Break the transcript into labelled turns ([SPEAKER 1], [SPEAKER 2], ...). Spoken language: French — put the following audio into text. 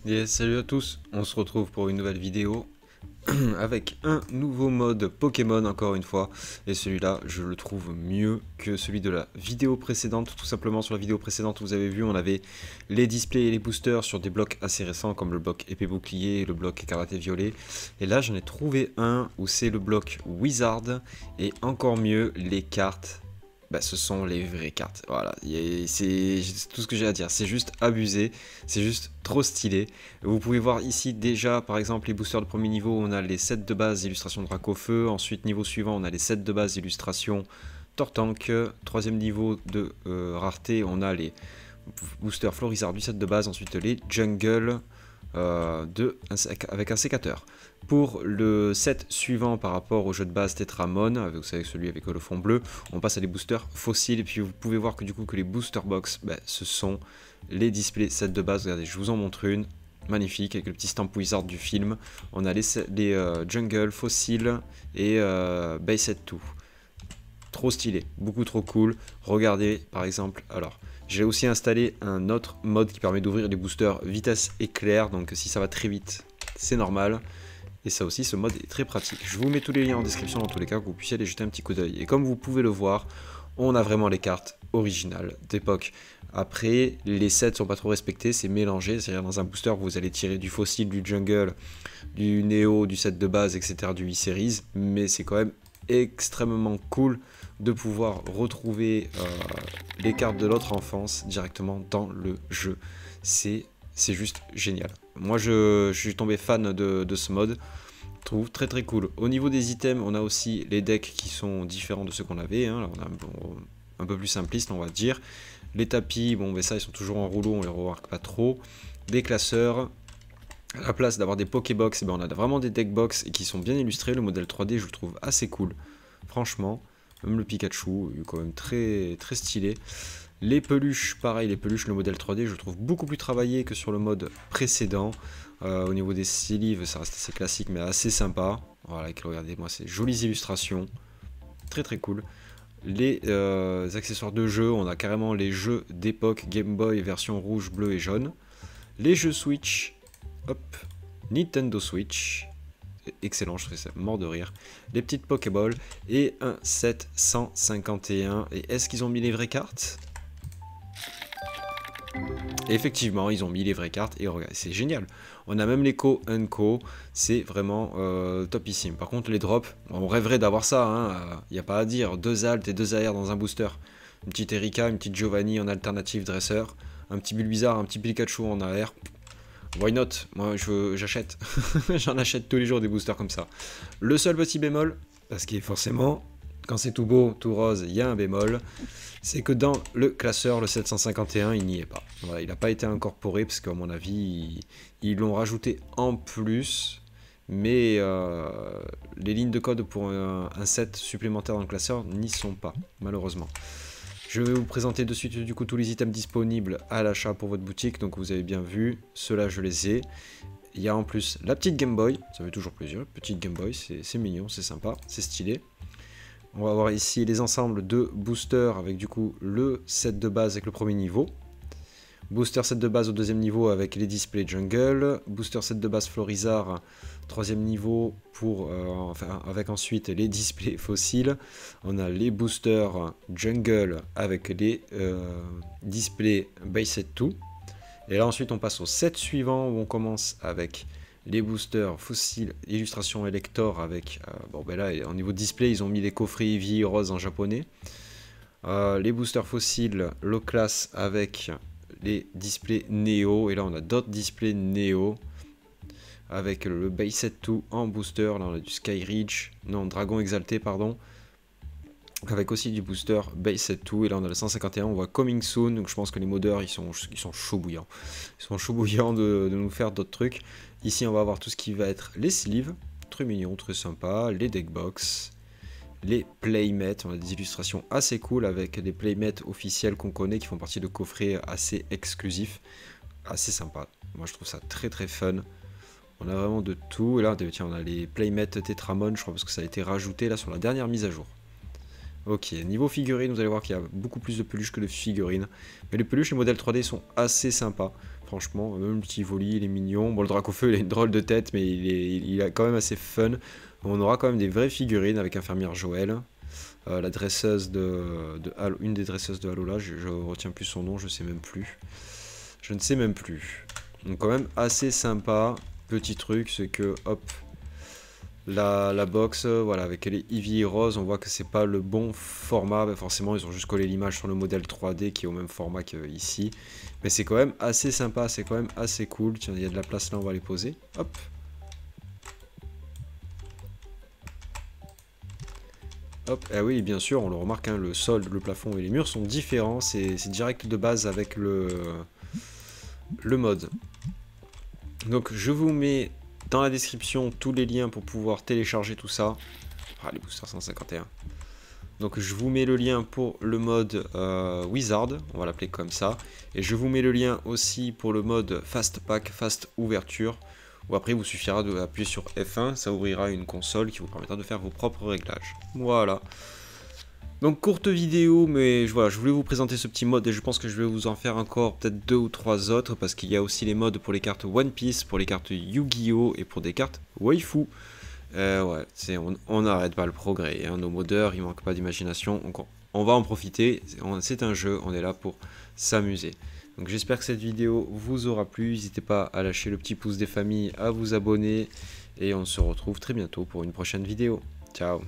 [SPEAKER 1] Yes, salut à tous, on se retrouve pour une nouvelle vidéo avec un nouveau mode Pokémon encore une fois, et celui-là je le trouve mieux que celui de la vidéo précédente. Tout simplement, sur la vidéo précédente vous avez vu, on avait les displays et les boosters sur des blocs assez récents comme le bloc épée bouclier et le bloc écarlate et violet, et là j'en ai trouvé un où c'est le bloc Wizard, et encore mieux, les cartes, bah, ce sont les vraies cartes. Voilà, c'est tout ce que j'ai à dire. C'est juste abusé, c'est juste trop stylé. Vous pouvez voir ici déjà, par exemple, les boosters de premier niveau. On a les sets de base illustration Dracofeu. Ensuite, niveau suivant, on a les sets de base illustration Tortank. Troisième niveau de rareté, on a les boosters Florizard du set de base. Ensuite, les Jungle avec un sécateur. Pour le set suivant par rapport au jeu de base Tetramon, vous savez celui avec le fond bleu, on passe à des boosters fossiles, et puis vous pouvez voir que du coup que les booster box, ce sont les displays set de base. Regardez, je vous en montre une, magnifique, avec le petit stamp Wizard du film. On a les jungle, fossiles et base set 2. Trop stylé, beaucoup trop cool. Regardez par exemple, alors j'ai aussi installé un autre mode qui permet d'ouvrir les boosters vitesse éclair, donc si ça va très vite c'est normal. Et ça aussi, ce mode est très pratique. Je vous mets tous les liens en description dans tous les cas, que vous puissiez aller jeter un petit coup d'œil. Et comme vous pouvez le voir, on a vraiment les cartes originales d'époque. Après, les sets sont pas trop respectés, c'est mélangé. C'est-à-dire dans un booster, vous allez tirer du fossile, du jungle, du néo, du set de base, etc., du e-series. Mais c'est quand même extrêmement cool de pouvoir retrouver les cartes de l'autre enfance directement dans le jeu. C'est juste génial. Moi je suis tombé fan de ce mode. Je trouve très très cool. Au niveau des items, on a aussi les decks qui sont différents de ceux qu'on avait. Là, on a un peu plus simpliste, on va dire. Les tapis, bon, mais ça ils sont toujours en rouleau, on les remarque pas trop. Des classeurs. À la place d'avoir des Pokébox, on a vraiment des deckbox et qui sont bien illustrés. Le modèle 3D, je le trouve assez cool. Franchement, même le Pikachu est quand même très très stylé. Les peluches, pareil, les peluches, le modèle 3D, je le trouve beaucoup plus travaillé que sur le mode précédent. Au niveau des sleeves, ça reste assez classique, mais assez sympa. Voilà, regardez-moi ces jolies illustrations. Très très cool. Les accessoires de jeu, on a carrément les jeux d'époque Game Boy version rouge, bleu et jaune. Les jeux Switch, hop, Nintendo Switch. Excellent, je trouve ça mort de rire. Les petites Pokéballs et un set 151. Et est-ce qu'ils ont mis les vraies cartes ? Et effectivement, ils ont mis les vraies cartes et regardez, c'est génial. On a même les Co Co, c'est vraiment topissime. Par contre, les drops, on rêverait d'avoir ça, il n'y a pas à dire. 2 Alt et 2 AR dans un booster. Une petite Erika, une petite Giovanni en alternative dresseur, un petit Bulbizarre, un petit Pikachu en AR. Why not? Moi, j'achète. J'en achète tous les jours des boosters comme ça. Le seul petit bémol, parce qu'il est forcément, quand c'est tout beau, tout rose, il y a un bémol, c'est que dans le classeur, le 751, il n'y est pas. Voilà, il n'a pas été incorporé, parce qu'à mon avis, ils l'ont rajouté en plus, mais les lignes de code pour un set supplémentaire dans le classeur n'y sont pas, malheureusement. Je vais vous présenter de suite du coup tous les items disponibles à l'achat pour votre boutique, donc vous avez bien vu, ceux-là je les ai. Il y a en plus la petite Game Boy, ça fait toujours plaisir, petite Game Boy, c'est mignon, c'est sympa, c'est stylé. On va voir ici les ensembles de boosters avec du coup le set de base avec le premier niveau. Booster set de base au deuxième niveau avec les displays jungle. Booster set de base Florizard, troisième niveau pour, avec ensuite les displays fossiles. On a les boosters jungle avec les displays base set 2. Et là ensuite on passe au set suivant où on commence avec les boosters fossiles illustration Elector avec, là au niveau display ils ont mis les coffrets Eevee rose en japonais. Les boosters fossiles low class avec les displays Neo, et là on a d'autres displays Neo avec le base set 2 en booster. Là on a du Sky Ridge, non Dragon Exalté pardon, avec aussi du booster base set 2, et là on a le 151, on voit Coming Soon, donc je pense que les modeurs ils sont chauds bouillants, de nous faire d'autres trucs. Ici on va avoir tout ce qui va être les sleeves, très mignon, très sympa, les deckbox, les playmats, on a des illustrations assez cool avec des playmats officiels qu'on connaît qui font partie de coffrets assez exclusifs, assez sympa. Moi je trouve ça très très fun. On a vraiment de tout. Et là tiens, on a les playmats Tetramon, je crois, parce que ça a été rajouté là sur la dernière mise à jour. Ok, niveau figurines, vous allez voir qu'il y a beaucoup plus de peluches que de figurines. Mais les peluches, les modèles 3D sont assez sympas. Franchement, même le petit Voli, il est mignon. Bon, le Dracofeu, il a une drôle de tête, mais il est quand même assez fun. On aura quand même des vraies figurines avec Infirmière Joël. La dresseuse une des dresseuses de Halo là, je retiens plus son nom, je sais même plus. Je ne sais même plus. Donc quand même assez sympa. Petit truc, c'est que hop, la box, voilà, avec les Eevee et Rose, on voit que c'est pas le bon format. Bah, forcément, ils ont juste collé l'image sur le modèle 3D qui est au même format qu'ici. Mais c'est quand même assez sympa, c'est quand même assez cool. Tiens, il y a de la place là, on va les poser. Hop. Hop, ah oui, bien sûr, on le remarque, hein, le sol, le plafond et les murs sont différents. C'est direct de base avec le mode. Donc, je vous mets dans la description tous les liens pour pouvoir télécharger tout ça. Ah, les boosters 151. Donc, je vous mets le lien pour le mode Wizard, on va l'appeler comme ça. Et je vous mets le lien aussi pour le mode Fast Pack, Fast Ouverture. Ou après, il vous suffira d'appuyer sur F1, ça ouvrira une console qui vous permettra de faire vos propres réglages. Voilà. Donc courte vidéo, mais voilà, je voulais vous présenter ce petit mode et je pense que je vais vous en faire encore peut-être 2 ou 3 autres parce qu'il y a aussi les modes pour les cartes One Piece, pour les cartes Yu-Gi-Oh! Et pour des cartes Waifu. Ouais, on n'arrête pas le progrès, hein. Nos modeurs, il manque pas d'imagination, on va en profiter, c'est un jeu, on est là pour s'amuser. Donc j'espère que cette vidéo vous aura plu, n'hésitez pas à lâcher le petit pouce des familles, à vous abonner, et on se retrouve très bientôt pour une prochaine vidéo. Ciao!